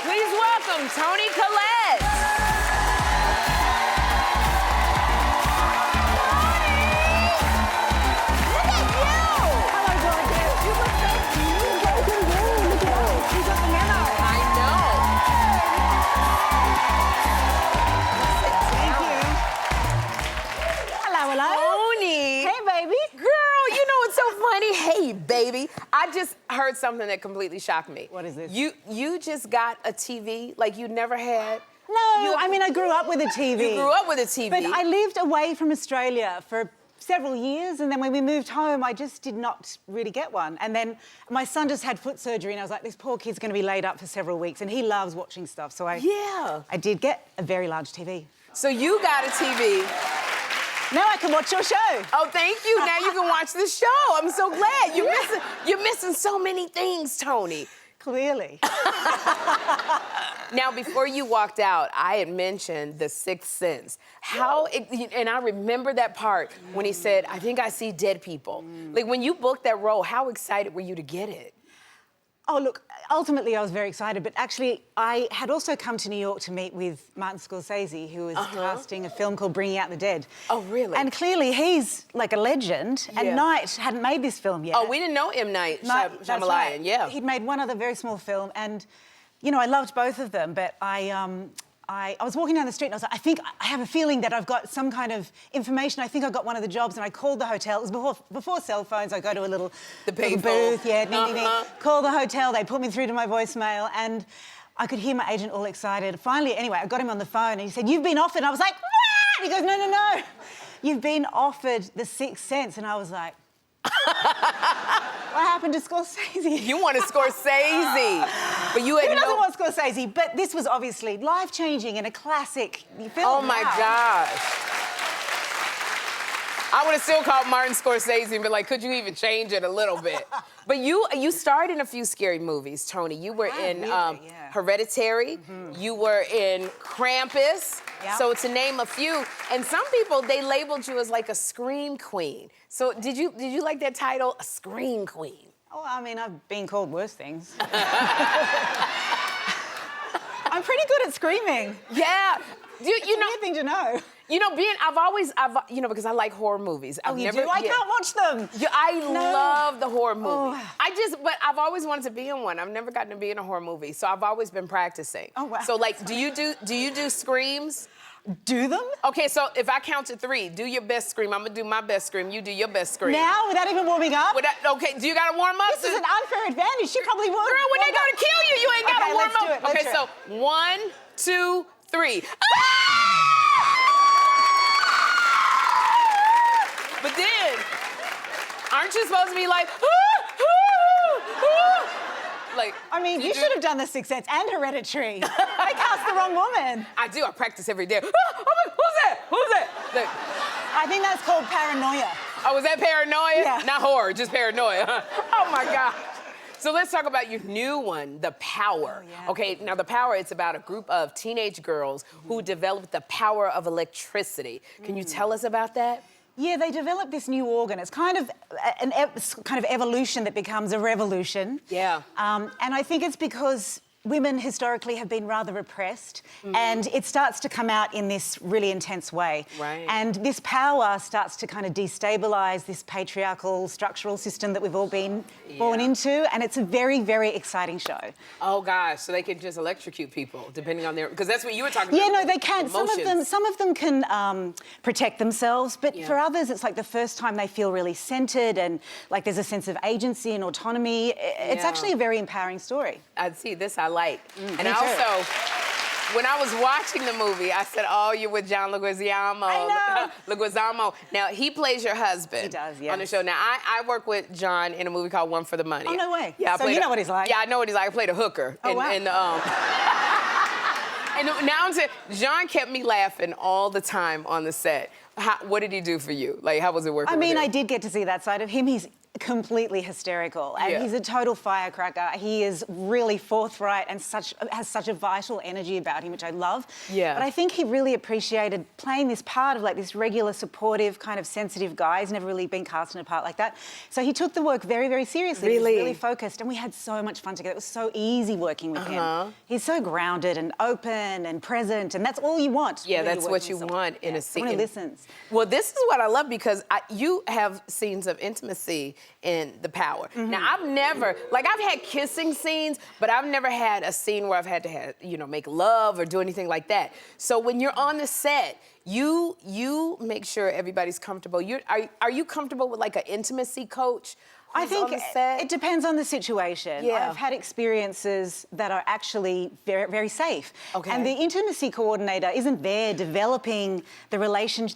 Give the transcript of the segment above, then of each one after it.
Please welcome Toni Collette. Hey, baby. I just heard something that completely shocked me. What is this? You just got a TV like you never had? No, I mean, I grew up with a TV. You grew up with a TV? But I lived away from Australia for several years, and then when we moved home, I just did not really get one. And then my son just had foot surgery, and I was like, this poor kid's going to be laid up for several weeks, and he loves watching stuff, so I did get a very large TV. So you got a TV. Now I can watch your show. Oh, thank you. Now you can watch the show. I'm so glad. You're missing so many things, Toni. Clearly. Now, before you walked out, I had mentioned the sixth sense. And I remember that part when he said, I think I see dead people. Like, when you booked that role, how excited were you to get it? Oh, look, ultimately I was very excited, but actually I had also come to New York to meet with Martin Scorsese, who was casting a film called Bringing Out the Dead. Oh, really? And clearly he's like a legend, and Night hadn't made this film yet. Oh, we didn't know M. Night Shyamalan, right. yeah. He'd made one other very small film, and, you know, I loved both of them, but I was walking down the street and I was like, I have a feeling that I've got some kind of information. I think I got one of the jobs, and I called the hotel. It was before cell phones. I go to a little booth, call the hotel. They put me through to my voicemail, and I could hear my agent all excited. Finally, anyway, I got him on the phone, and he said, "You've been offered." And I was like, "What?" He goes, "No. You've been offered the Sixth Sense." And I was like, what happened to Scorsese? You wanted Scorsese, but you had Who doesn't want Scorsese? But this was obviously life-changing and a classic film. Oh, my gosh. I would have still called Martin Scorsese and been like, could you even change it a little bit? But you starred in a few scary movies, Toni. You were in Hereditary. You were in Krampus. So to name a few. And some people, they labeled you as like a scream queen. So did you like that title, a scream queen? Oh, I mean, I've been called worse things. I'm pretty good at screaming. Yeah. It's a weird thing to know. You know, because I like horror movies. I can't watch them. I love the horror movie. But I've always wanted to be in one. I've never gotten to be in a horror movie, so I've always been practicing. Oh, wow. So, like, do you do screams? Do them? Okay, so if I count to 3, do your best scream. I'm gonna do my best scream. You do your best scream. Now, without even warming up? Okay, do you gotta warm up? This is an unfair advantage. She probably would. Girl, when they go to kill you, you ain't gotta warm up. Let's do it. So 1, 2, 3. But then, aren't you supposed to be like, like? I mean, you should have done The Sixth Sense and Hereditary. I cast the wrong woman. I do. I practice every day. Who's that? Like, I think that's called paranoia. Oh, was that paranoia? Yeah. Not horror, just paranoia. Huh? Oh my God. So let's talk about your new one, The Power. Oh, yeah. Okay, now The Power, it's about a group of teenage girls who developed the power of electricity. Can you tell us about that? Yeah, they developed this new organ. It's kind of an evolution that becomes a revolution. Yeah. And I think it's because women historically have been rather repressed, and it starts to come out in this really intense way. Right. And this power starts to kind of destabilise this patriarchal structural system that we've all been born into, and it's a very, very exciting show. Oh gosh, so they can just electrocute people depending on their, because that's what you were talking about. Yeah, no, they can. Emotions. Some of them can protect themselves, but for others, it's like the first time they feel really centred and like there's a sense of agency and autonomy. It's actually a very empowering story. I see this. I like. And also, when I was watching the movie, I said, oh, you're with John Leguizamo. I know. Leguizamo. Now, he plays your husband. He does, yes. On the show. Now, I work with John in a movie called One for the Money. Oh, no way. Yeah, so you know what he's like. Yeah, I know what he's like. I played a hooker. Oh, wow. And now I'm saying, John kept me laughing all the time on the set. What did he do for you? Like, how was it working with him? I did get to see that side of him. He's completely hysterical, and he's a total firecracker. He is really forthright and has such a vital energy about him, which I love. Yeah. But I think he really appreciated playing this part of like this regular, supportive, kind of sensitive guy. He's never really been cast in a part like that. So he took the work very, very seriously. Really? He was really focused, and we had so much fun together. It was so easy working with him. He's so grounded and open and present, and that's all you want. Yeah, that's what you want in a scene. Someone who listens. Well, this is what I love, because you have scenes of intimacy in The Power. Now, I've never, like, I've had kissing scenes, but I've never had a scene where I've had to, make love or do anything like that. So when you're on the set, you make sure everybody's comfortable. Are you comfortable with like an intimacy coach? I think it depends on the situation. Yeah. I've had experiences that are actually very, very safe. Okay. And the intimacy coordinator isn't there developing the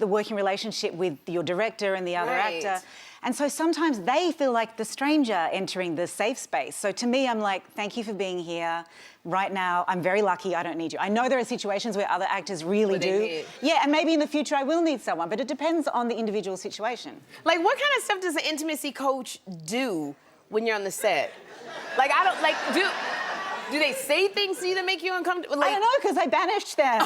working relationship with your director and the other actor. And so sometimes they feel like the stranger entering the safe space. So to me, I'm like, thank you for being here. Right now, I'm very lucky, I don't need you. I know there are situations where other actors really do. Yeah, and maybe in the future I will need someone, but it depends on the individual situation. Like, what kind of stuff does an intimacy coach do when you're on the set? Like, do they say things to you that make you uncomfortable? Like, I don't know, because I banished them.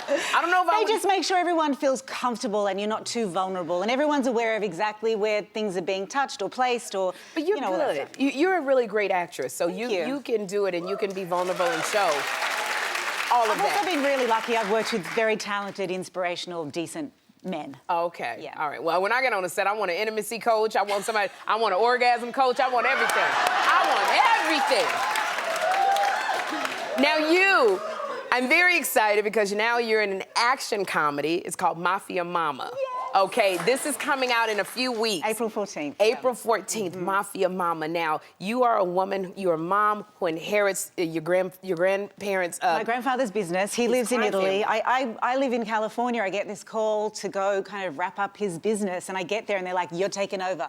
I don't know if They just make sure everyone feels comfortable and you're not too vulnerable, and everyone's aware of exactly where things are being touched or placed or. But you're good. You're a really great actress, so Thank you can do it and you can be vulnerable and show all of that. I've also been really lucky. I've worked with very talented, inspirational, decent men. Okay. Yeah. All right. Well, when I get on the set, I want an intimacy coach. I want an orgasm coach. I want everything. Now I'm very excited because now you're in an action comedy. It's called Mafia Mama. Yay. Okay, this is coming out in a few weeks. April 14th. April 14th, Mafia Mama. Now, you are a woman, you're a mom who inherits your grandparents' my grandfather's business. He lives in Italy. I live in California. I get this call to go kind of wrap up his business, and I get there and they're like, you're taking over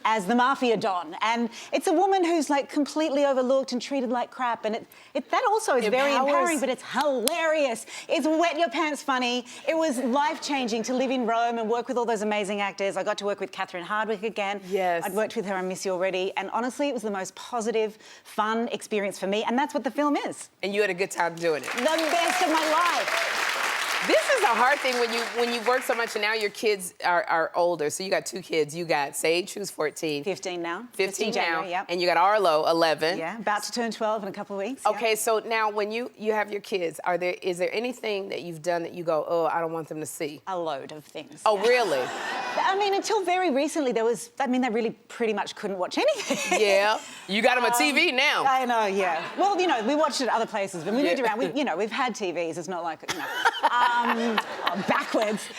as the Mafia Don. And it's a woman who's like completely overlooked and treated like crap, and that also is very empowering, but it's hilarious. It's wet your pants funny. It was life-changing to live in Rome and work with all those amazing actors. I got to work with Catherine Hardwicke again. Yes. I'd worked with her on Miss You Already, and honestly, it was the most positive, fun experience for me, and that's what the film is. And you had a good time doing it. The best of my life. This is a hard thing when you work so much and now your kids are older. So you got 2 kids. You got Sage, who's 14. 15 now. 15 now. January, yep. And you got Arlo, 11. Yeah, about to turn 12 in a couple of weeks. Okay, so now when you have your kids, is there anything that you've done that you go, oh, I don't want them to see? A load of things. Oh, really? I mean, until very recently, they really pretty much couldn't watch anything. Yeah. You got them a TV now. I know, yeah. Well, we watched it at other places. When we moved around, we've had TVs. It's not like, backwards.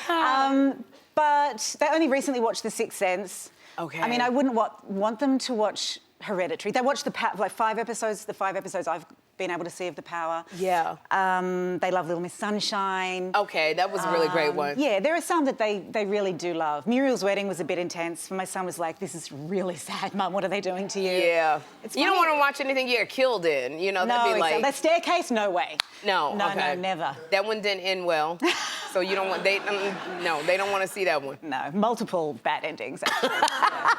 But they only recently watched The Sixth Sense. Okay. I mean, I wouldn't want them to watch Hereditary. They watched the 5 episodes, the 5 episodes I've been able to see of The Power. Yeah. They love Little Miss Sunshine. Okay, that was a really great one. Yeah, there are some that they really do love. Muriel's Wedding was a bit intense. My son was like, this is really sad, Mum. What are they doing to you? Yeah. You don't want to watch anything you get killed in. That'd be like... That Staircase, no way. No, No, okay. no, never. That one didn't end well. So you don't want... they don't want to see that one. No, multiple bad endings, actually. Yeah.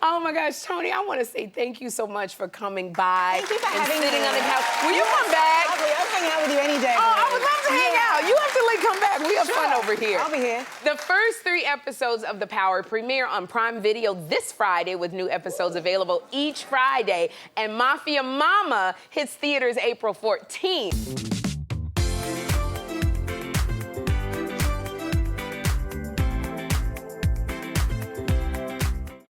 Oh my gosh, Toni, I want to say thank you so much for coming by. Thank you for having sitting me. on the couch. Will you come back? I'll hang out with you any day. Oh, I would love to hang out. You have to come back. We have fun over here. I'll be here. The first 3 episodes of The Power premiere on Prime Video this Friday, with new episodes available each Friday. And Mafia Mama hits theaters April 14th.